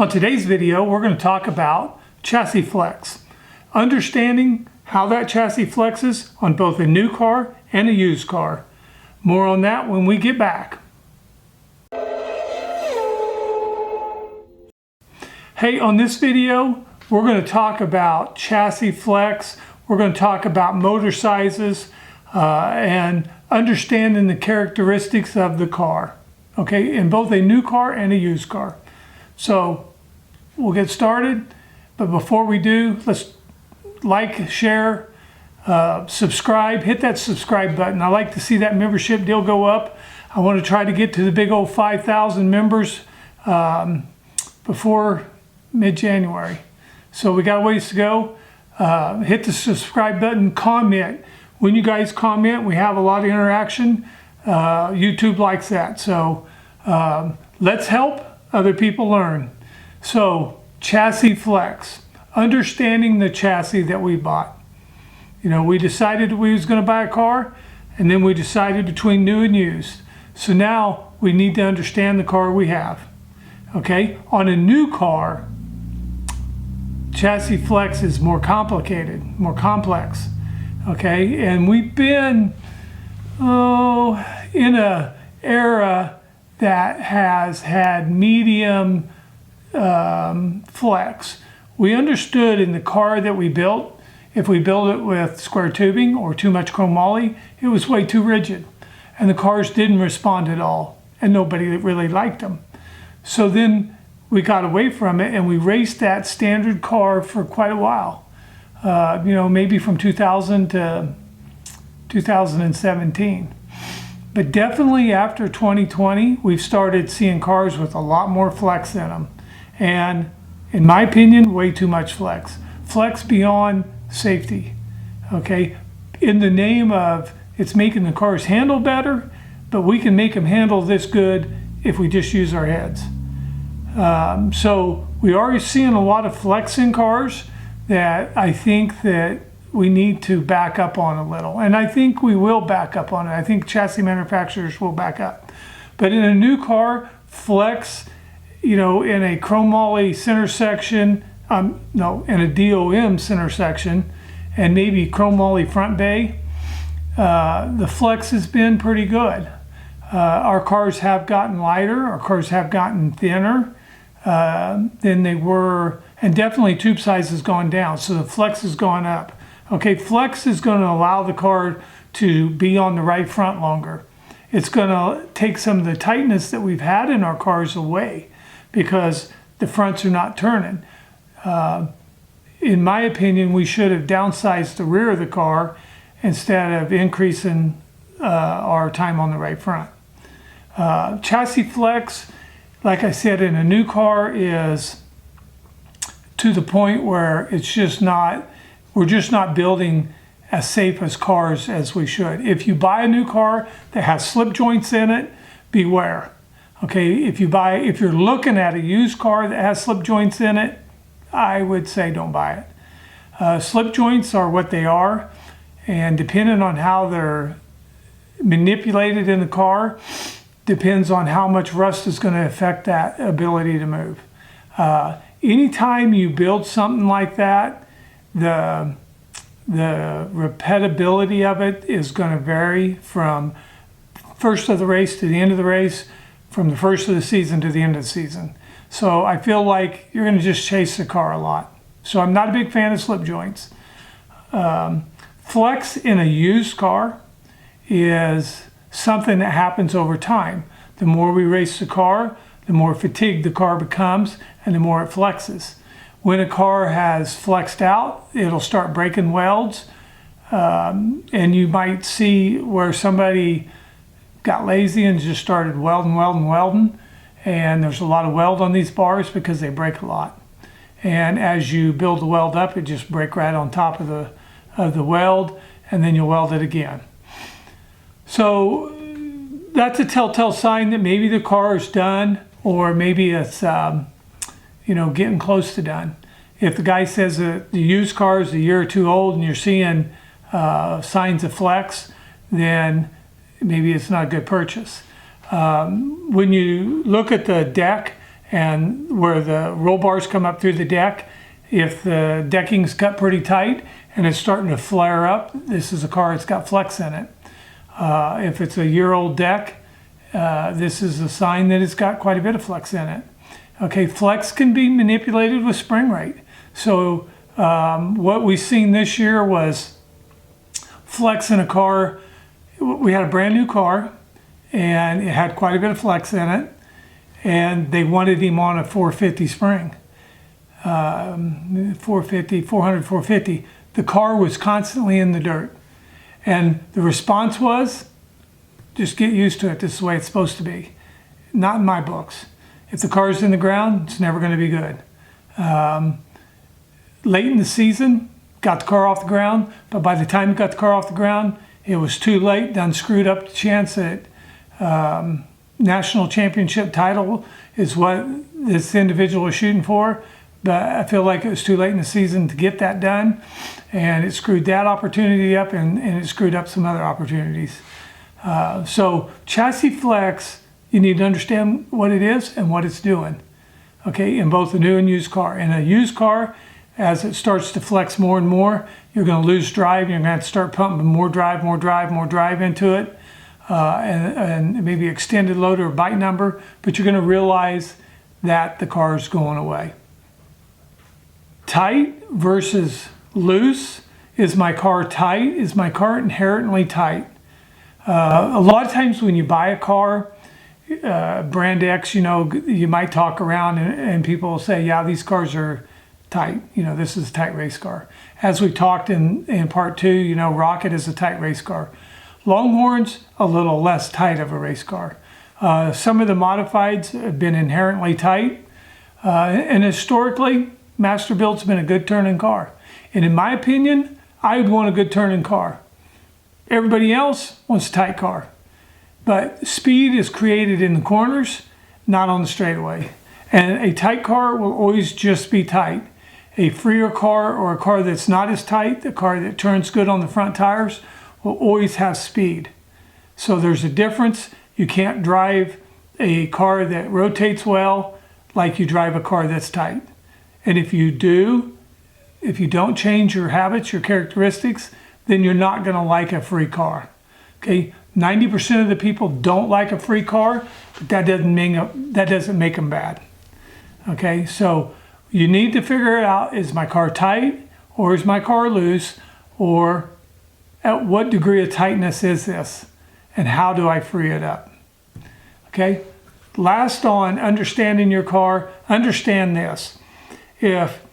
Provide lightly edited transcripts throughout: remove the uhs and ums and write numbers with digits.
On today's video, we're going to talk about chassis flex, understanding how that chassis flexes on both a new car and a used car. More on that when we get back. Hey, on this video, we're going to talk about chassis flex. We're going to talk about motor sizes and understanding the characteristics of the car, okay, in both a new car and a used car. So we'll get started, but before we do, let's like, share, subscribe, hit that subscribe button. I like to see that membership deal go up. I want to try to get to the big old 5,000 members before mid-January. So we got a ways to go. Hit the subscribe button, comment. When you guys comment, we have a lot of interaction. YouTube likes that. So let's help other people learn. So chassis flex, understanding the chassis that we bought. You know, we decided we was going to buy a car, and then we decided between new and used. So now we need to understand the car we have. Okay, on a new car, chassis flex is more complicated, more complex. Okay, and we've been in a era that has had medium flex. We understood in the car that we built, if we built it with square tubing or too much chromoly, it was way too rigid, and the cars didn't respond at all, and nobody really liked them. So then we got away from it, and we raced that standard car for quite a while. You know, maybe from 2000 to 2017. But definitely after 2020, we've started seeing cars with a lot more flex in them. And in my opinion, way too much flex. Flex beyond safety, okay? In the name of it's making the cars handle better, but we can make them handle this good if we just use our heads. So we are seeing a lot of flex in cars that I think that we need to back up on a little. And I think we will back up on it. I think chassis manufacturers will back up. But in a new car, flex, you know, in a chromoly center section, no, in a DOM center section, and maybe chromoly front bay, the flex has been pretty good. Our cars have gotten lighter, our cars have gotten thinner than they were, and definitely tube size has gone down, so the flex has gone up. Okay, flex is going to allow the car to be on the right front longer. It's going to take some of the tightness that we've had in our cars away because the fronts are not turning. In my opinion, we should have downsized the rear of the car instead of increasing our time on the right front. Chassis flex, like I said, in a new car is to the point where it's just not, we're just not building as safe as cars as we should. If you buy a new car that has slip joints in it, beware. Okay, if you're looking at a used car that has slip joints in it, I would say don't buy it. Slip joints are what they are, and depending on how they're manipulated in the car, depends on how much rust is going to affect that ability to move. Anytime you build something like that, the repeatability of it is going to vary from first of the race to the end of the race, from the first of the season to the end of the season. So I feel like you're going to just chase the car a lot. So I'm not a big fan of slip joints. Flex in a used car is something that happens over time. The more we race the car, the more fatigued the car becomes, and the more it flexes. When a car has flexed out, it'll start breaking welds, and you might see where somebody got lazy and just started welding, and there's a lot of weld on these bars because they break a lot. And as you build the weld up, it just break right on top of the weld, and then you'll weld it again. So that's a telltale sign that maybe the car is done, or maybe it's you know, getting close to done. If the guy says that the used car is a year or two old and you're seeing signs of flex, then maybe it's not a good purchase. When you look at the deck and where the roll bars come up through the deck, if the decking's cut pretty tight and it's starting to flare up, this is a car that's got flex in it. If it's a year-old deck, this is a sign that it's got quite a bit of flex in it. Okay, flex can be manipulated with spring rate. So what we've seen this year was flex in a car. We had a brand new car and it had quite a bit of flex in it, and they wanted him on a 450 spring. 450, 400, 450. The car was constantly in the dirt. And the response was, just get used to it. This is the way it's supposed to be. Not in my books. If the car's in the ground, it's never going to be good. Late in the season, got the car off the ground, but by the time you got the car off the ground, it was too late, done screwed up the chance that national championship title is what this individual was shooting for. But I feel like it was too late in the season to get that done, and it screwed that opportunity up, and it screwed up some other opportunities. So chassis flex, you need to understand what it is and what it's doing, okay, in both a new and used car. In a used car, as it starts to flex more and more, you're going to lose drive. You're going to have to start pumping more drive into it, and maybe extended load or bike number, but you're going to realize that the car is going away. Tight versus loose. Is my car tight? Is my car inherently tight? A lot of times when you buy a car, brand X, you might talk around and people will say, yeah, these cars are tight. This is a tight race car. As we talked in part 2, Rocket is a tight race car. Longhorn's a little less tight of a race car. Some of the modifieds have been inherently tight, and historically, Masterbuilt's been a good turning car. And in my opinion, I would want a good turning car. Everybody else wants a tight car. But speed is created in the corners, not on the straightaway. And a tight car will always just be tight. A freer car, or a car that's not as tight, the car that turns good on the front tires, will always have speed. So there's a difference. You can't drive a car that rotates well like you drive a car that's tight. And if you don't change your habits, your characteristics, then you're not going to like a free car. Okay, 90% of the people don't like a free car, but that doesn't make them bad. Okay, so you need to figure out, is my car tight or is my car loose, or at what degree of tightness is this, and how do I free it up? Okay, last on understanding your car, understand this. If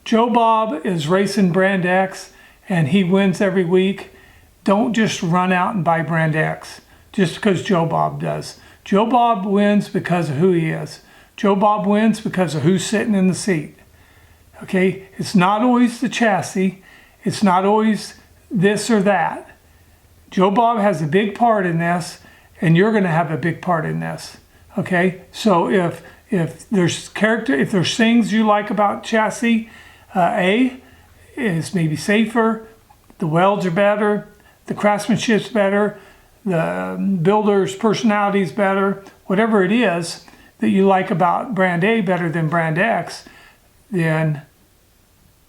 Joe Bob is racing brand X and he wins every week, don't just run out and buy brand X just because Joe Bob does. Joe Bob wins because of who he is. Joe Bob wins because of who's sitting in the seat. Okay, it's not always the chassis. It's not always this or that. Joe Bob has a big part in this, and you're going to have a big part in this. Okay, so if there's things you like about chassis, A is maybe safer, the welds are better, the craftsmanship's better, the builder's personality is better, whatever it is that you like about brand A better than brand X, then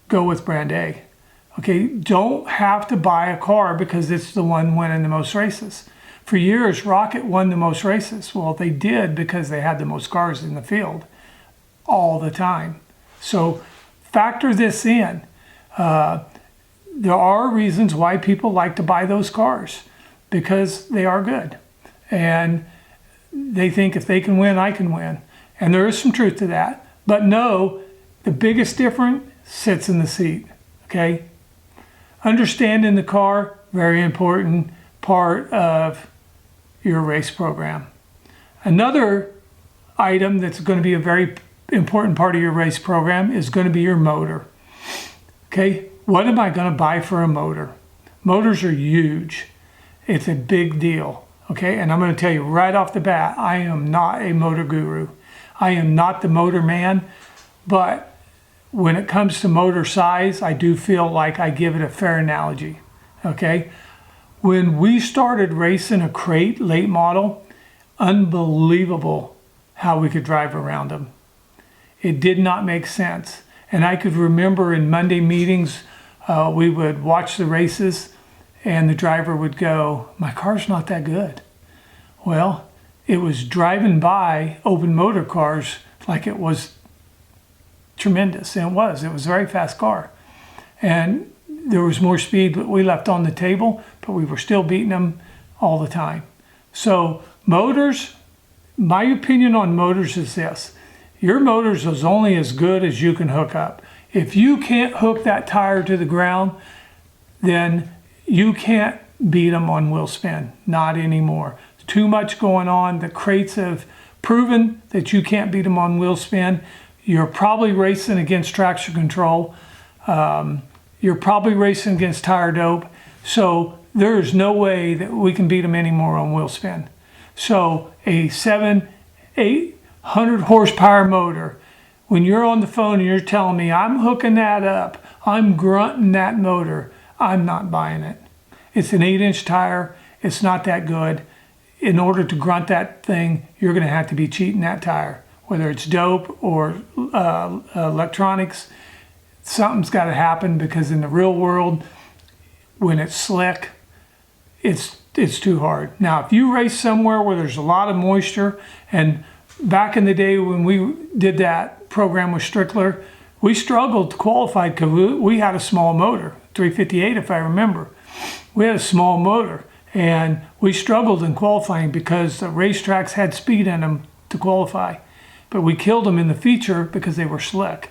go with brand A. Okay, don't have to buy a car because it's the one winning the most races. For years, Rocket won the most races. Well, they did because they had the most cars in the field all the time. So factor this in. There are reasons why people like to buy those cars, because they are good. And they think if they can win, I can win. And there is some truth to that. But no, the biggest difference sits in the seat, okay? Understanding the car, very important part of your race program. Another item that's going to be a very important part of your race program is going to be your motor. Okay, what am I going to buy for a motor? Motors are huge. It's a big deal. Okay, and I'm going to tell you right off the bat, I am not a motor guru. I am not the motor man, but when it comes to motor size, I do feel like I give it a fair analogy. Okay, when we started racing a crate late model, unbelievable how we could drive around them. It did not make sense. And I could remember in Monday meetings, we would watch the races and the driver would go, "My car's not that good." Well, it was driving by open motor cars like it was tremendous. And it was a very fast car. And there was more speed that we left on the table, but we were still beating them all the time. So motors, my opinion on motors is this: your motors is only as good as you can hook up. If you can't hook that tire to the ground, then you can't beat them on wheel spin. Not anymore. Too much going on. The crates have proven that you can't beat them on wheel spin. You're probably racing against traction control. You're probably racing against tire dope. So there's no way that we can beat them anymore on wheel spin. So a 800 horsepower motor, when you're on the phone and you're telling me I'm hooking that up, I'm grunting that motor, I'm not buying it. It's an 8-inch tire. It's not that good. In order to grunt that thing, you're going to have to be cheating that tire, whether it's dope or electronics. Something's got to happen, because in the real world, when it's slick, it's too hard. Now, if you race somewhere where there's a lot of moisture, and back in the day when we did that program with Strickler, we struggled to qualify because we had a small motor, 358 if I remember. We had a small motor, and we struggled in qualifying because the racetracks had speed in them to qualify. But we killed them in the feature because they were slick.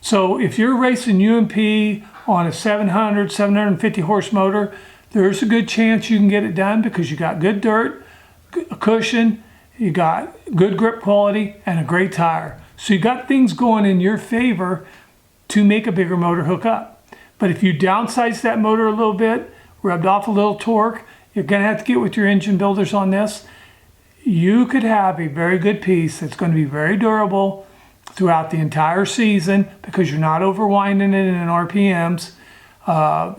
So if you're racing UMP on a 700, 750 horse motor, there's a good chance you can get it done because you got good dirt, a cushion, you got good grip quality, and a great tire. So you got things going in your favor to make a bigger motor hook up. But if you downsize that motor a little bit, rubbed off a little torque, you're going to have to get with your engine builders on this. You could have a very good piece that's going to be very durable throughout the entire season because you're not overwinding it in RPMs.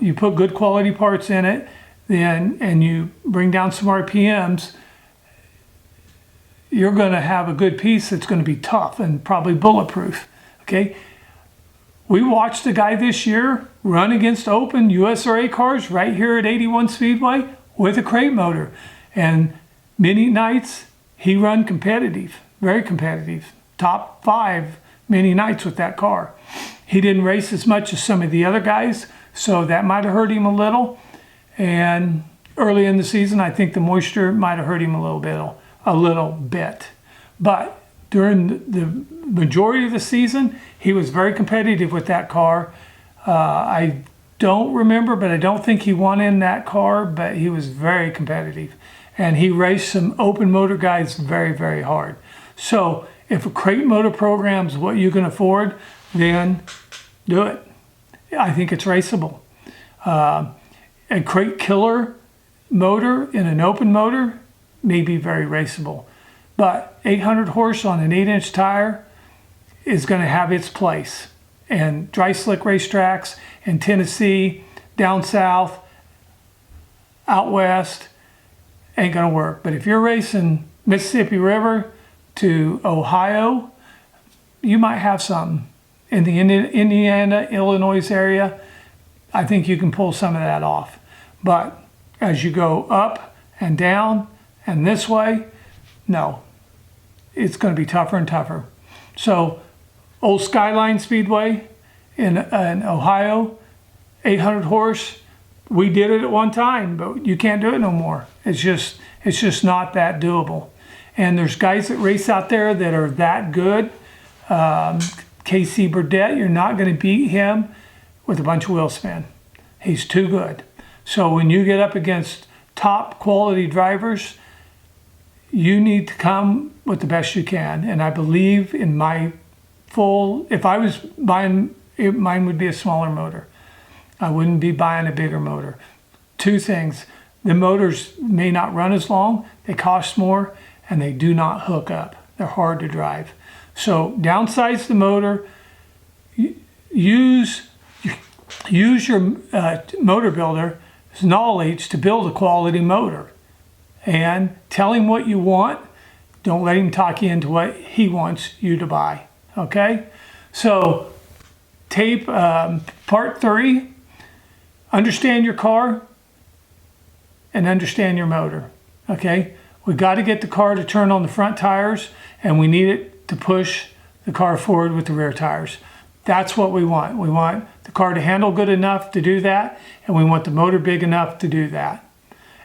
You put good quality parts in it, and you bring down some RPMs, you're going to have a good piece that's going to be tough and probably bulletproof. Okay. We watched a guy this year run against open USRA cars right here at 81 Speedway with a crate motor. And many nights he run competitive, very competitive, top 5 many nights with that car. He didn't race as much as some of the other guys, so that might have hurt him a little. And early in the season, I think the moisture might have hurt him a little bit. But during the majority of the season, he was very competitive with that car. I don't remember, but I don't think he won in that car, but he was very competitive. And he raced some open motor guys very, very hard. So if a crate motor program's what you can afford, then do it. I think it's raceable. A crate killer motor in an open motor may be very raceable. But 800 horse on an 8-inch tire is going to have its place. And dry slick racetracks in Tennessee, down south, out west, ain't going to work. But if you're racing Mississippi River to Ohio, you might have something. In the Indiana, Illinois area, I think you can pull some of that off. But as you go up and down and this way, no. It's going to be tougher and tougher. So, Old Skyline Speedway in Ohio, 800 horse, we did it at one time, but you can't do it no more. It's just not that doable. And there's guys that race out there that are that good. Casey Burdett, you're not going to beat him with a bunch of wheel spin. He's too good. So when you get up against top quality drivers, you need to come with the best you can. And I believe in my if I was buying, mine would be a smaller motor. I wouldn't be buying a bigger motor. Two things: the motors may not run as long, they cost more, and they do not hook up. They're hard to drive. So downsize the motor, use your motor builder's knowledge to build a quality motor. And tell him what you want. Don't let him talk you into what he wants you to buy. okay? So tape part 3, understand your car and understand your motor, okay? We got to get the car to turn on the front tires, and we need it to push the car forward with the rear tires. That's what we want. We want the car to handle good enough to do that, and we want the motor big enough to do that.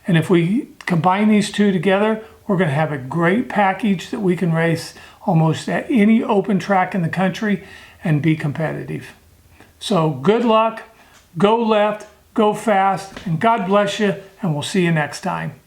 And if we combine these two together, we're going to have a great package that we can race almost at any open track in the country and be competitive. So good luck, go left, go fast, and God bless you, and we'll see you next time.